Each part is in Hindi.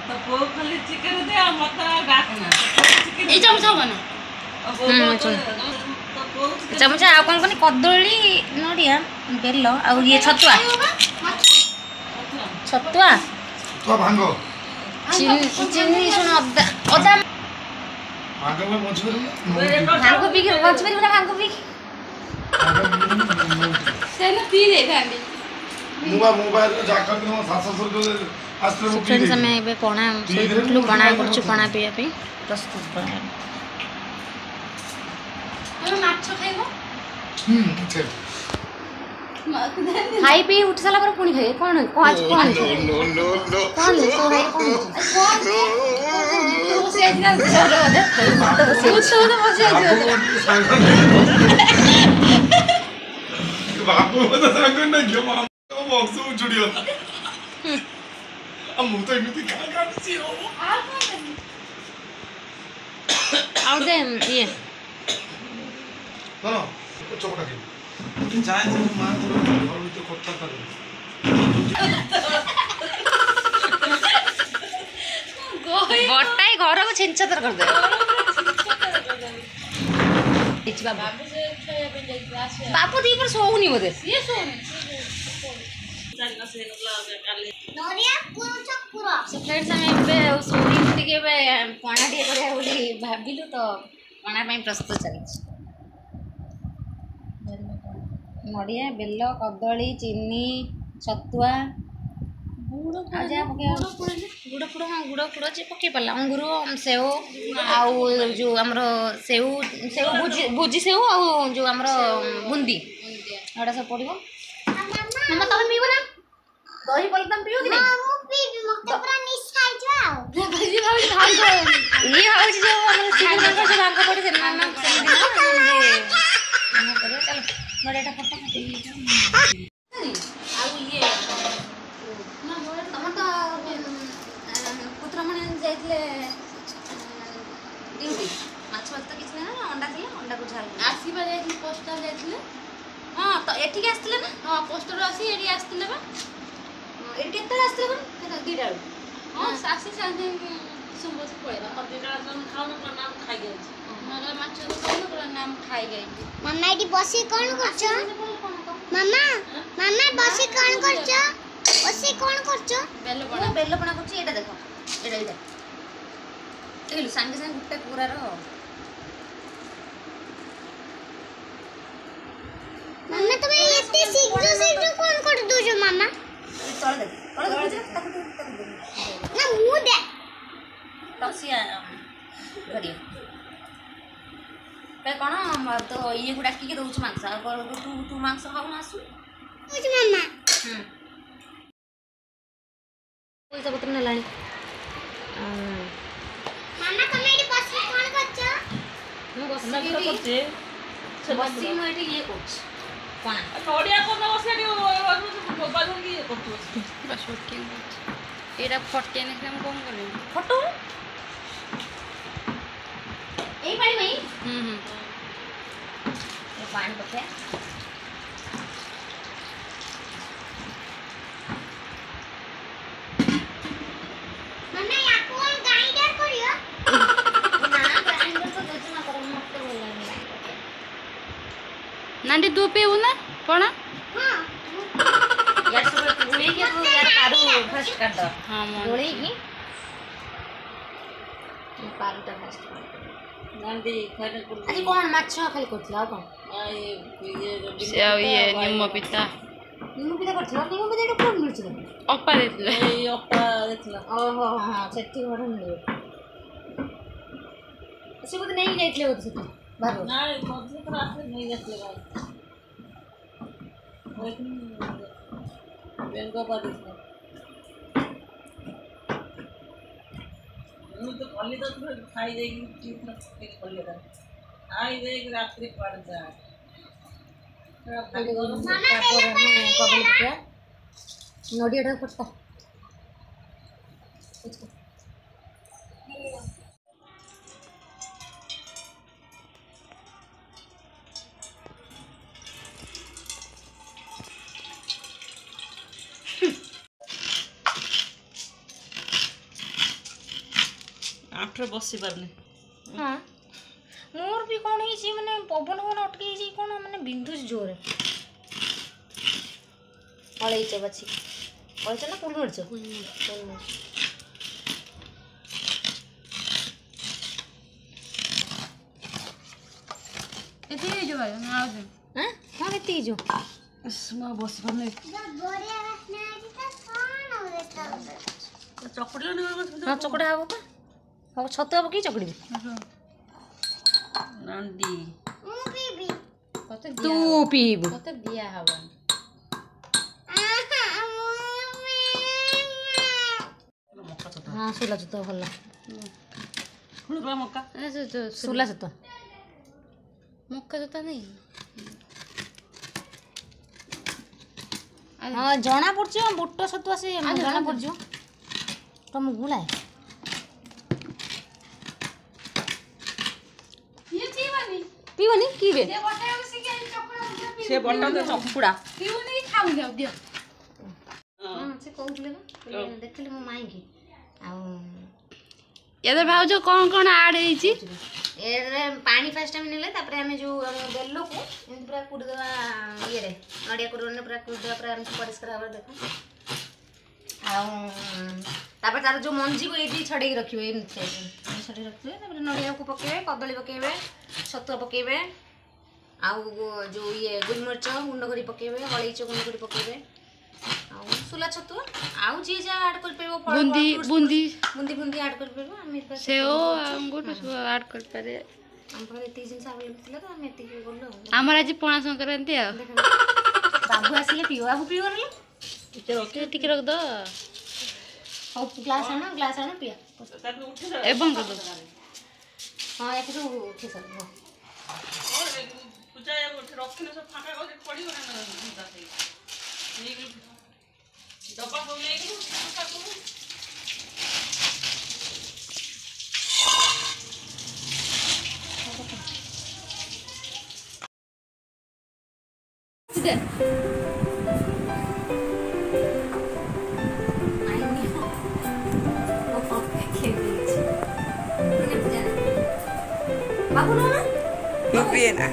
तो वो खाली चिकन दे आ मत डाकना ए चमचा बना चमचा आ कौन कौन कदली नड़िया बेल आ ये छतुआ छतुआ तो भांगो चिनी सुन अदा अदा भांगो में मछ करू भांगो पी के मछ ना भांगो पी से न पी दे थांदी मोबाइल में जाकर के 700 जो आस्ते वो फ्रेंड्स हमें बे पणा सोइलु पणा करछु पणा पिया पे प्रस्तुत पणा तो माछ खाइबो ठीक खाई पी उठ साला पर पुणी खाए कौन आज कौन नो नो नो कौन तो भाई कौन तो से आज ना चलो दे तो बसे आज बापू तो संग ना क्यों मां तो मौसू जुड़ियो अब मुंह तो इमिति खा खा सी हो आओ दे ये ना चोपड़ा के चाय से मां तो घर में तो कोत्ता कर बटाई घर को छिंचतर कर दे बापू दी पर सोउनी बोदे ये सोउनी फ्रेंड्स हमें बे सोनी टिके बे पणा टिके करिया बोली भाबिलु तो पणा ପାଇଁ प्रस्तुत चली नड़िया बेल कदली चीनी छतुआ गुड़ फुड़ हाँ गुड़ फुड़ जे पकई पारा अंगूर सेव आउ जो आमर सेव सेव भुजी सेव आउ जो आमर बुंदी एटा सब पड़ो मामा तुम पीब ना दही पल तुम पीओ कि नड़िया फटा तुम तो पुत्रमणि जाइए ड्यूटी माछ भात तो किसी ना अंडा थी अंडा को झाल आसवा जाइए पोस्टर जाइए हाँ तो एठिक आसते ना हाँ पोस्टर आसी एडी आसते बा ये केते आसते बा दीटा हाँ आसी साथे सुबह से पळेला कतिटा जन खाउन त नाम खाइ गेल मगर माछ तो खाउन पर नाम खाइ गई मम्मा एडी बसी कोन करछ मम्मा मम्मा बसी कोन करछ बसी कोन करछ बेल पणा करछ एटा देखो एटा एटा देखलु संगे संगे गुटे पूरा रो मम्मा तुम्हें एते शीघ्र शीघ्र कोन कर दो जो मम्मा चल देख ना मुंह दे टक्सिया घरिया पे कौन तो ये को डाकी के दउछ मांस तू मांस खाऊ ना आसु कुछ मम्मा पैसा पत्र ने लानी मम्मा तुम्हें एडी बसी कोन करछ मु नखरा बसी करछे बसी मु एटी ये करछ कोना नड़िया को न बसे मोबाइल की करतु बस ओके एटा फटे ने हम कोन करे फोटो ए पानी नहीं ये पानी पके मम्मा या कोन गाइडर करियो ना ग्राइंडर तो देछ ना कर मत बोल नहीं नांडी तू पीऊ ना पणा हां यार सब गुली के तू यार कारू फर्स्ट कर दो हां गुली की कारूटा फर्स्ट कर नांदी खाने को अरे कौन माछ खाली करथला कौन से ये निम्म पिता निम्म पिता करथला निम्म पिता एटा कोन मिलछ अपा देतले ए अप्पा देखला ओहो हां सेठी घर मिले से बुद नहीं जाइतले होत सेठी बारो ना मध्य तो रास्ते नहीं देखले भाई बेंगो पर देखला ମୁଁ ତ କଲି ତ ଖାଇ ଦେଇକି କଲି ଖାଇ ଦେଇକି ରାତ୍ରି କୁଆଡ଼େ ଯା नड़िया फटा आठरे बसी पारनी हाँ मोर भी कौन है मैंने पवन कौन अटके कौन मैंने बिंदुस जोर अलैच बाछी अलैच ना कुल मिर्च ଏତେ ହେଇଯିବ ଭାଇ ମୁଁ ଆଉ ଦେବି हाँ हाँ केते जो मैं बसी पारनी बढ़िया वासना आजी तो कौन हो रहता चकुड़ी नहीं हाँ चकड़ा हबो का हम छतु हबो की चकड़ी नांडी मु बीबी ତତେ तू पीबू ତତେ ଦିଆ ହବ मक्का चता हाँ सुला छतु भला खुण मक्का सुला छतु ମକା ଜୋତା ନାଇଁ हाँ जना पड़छ बुट छतु आसे जना पड़छ तो मु गुलाए ଇଏ ପିଇବନି पीबनी की बे ଏ ବଟା ବସିକି ଆଇ ଚକଡ଼ା ବୁଟା से बटा तो चकुड़ा ପିଉନି ଖାଉନି ଆଉ ଦିଅ हाँ से कहउतले ना देखले मो माई की आ ଏବେ ଭାଉଜ କ'ଣ କ'ଣ ଆଡ୍ ହେଇଛି एरे पानी फास्ट टाइम नेले तापरे हमें जो बेल्लो को एंत पूरा कुड़ देवा ये रे नडिया कुड़ने पूरा कुड़ देवा पूरा हम परिष्कार भाबे देखो आ तापर तार जो मंजी को एडी छडेई रखियो एम छडेई रखियो तापर नडिया को पकेबे कदली पकेबे छतुआ पकेबे आ जो ये गुलमरच गुंड करी पकेबे हळैच गुंड करी पकेबे आ सुला छतुआ आ जे जे ऐड कर पेबो फल ବୁନ୍ଦି ବୁନ୍ଦି बुंदी बुंदी ऐड कर पेबो हम इरका ସେଓ ଅଙ୍ଗୁର ସବୁ ଆଡ୍ କରିପାରେ हम पर एती जिन अवेलेबल थिला तो हम एती के बोललो ଆମର ଆଜି ପଣା ସଂକ୍ରାନ୍ତି ଆଉ बाबू आसिले पियो बाबू पियो रे ଟିକେ ରଖିଦ हो ग्लास आना पिया ଏବଂ କରିଦ हां एक तो उठी सब हो पूजा रखने सब फाका कर पड़ी ना डब्बा सब लेके फाका को बाबू ना No piena.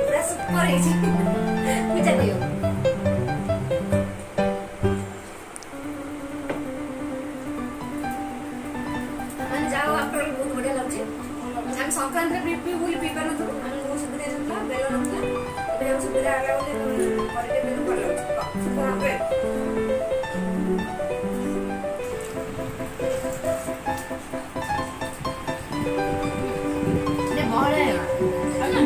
पूरा सुपर है जी पूजा करियो मन जाओ आपको बहुत बढ़िया लगছে हम संक्रांति में भी बोली पीबा न तो हम बहुत सुविधा था बेलो न था ଏବେ हम सुविधा आला बोले करके बेलो कर लो सुपर पे ने बहले ना ना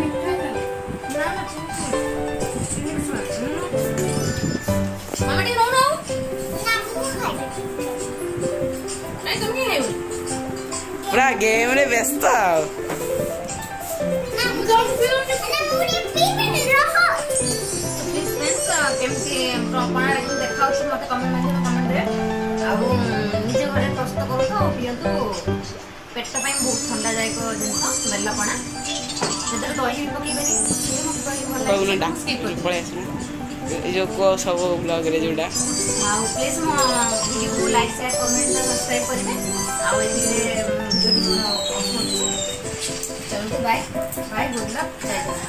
मामा टी नो नो नहीं तुम नहीं है Pra game रे व्यस्त आओ प्लीज फ्रेंड्स केमती प्रमाण को देखाउ छी मते कमेंट माध्यम कमेंट रे आ निजे घरे प्रस्तुत करू तो पियंतु पेट ପାଇଁ बहुत ठंडा जाय को जिंस बेला पणा जेतर दही पकेबेनी ये मत दही भल कौन डांस पळे आसना जो को सब ब्लॉग रे जोडा आ प्लीज मो वीडियो को लाइक शेयर कमेंट सब्सक्राइब करबे आ वीडियो रे वीडियो चलो बाय बाय गुड लक जय जय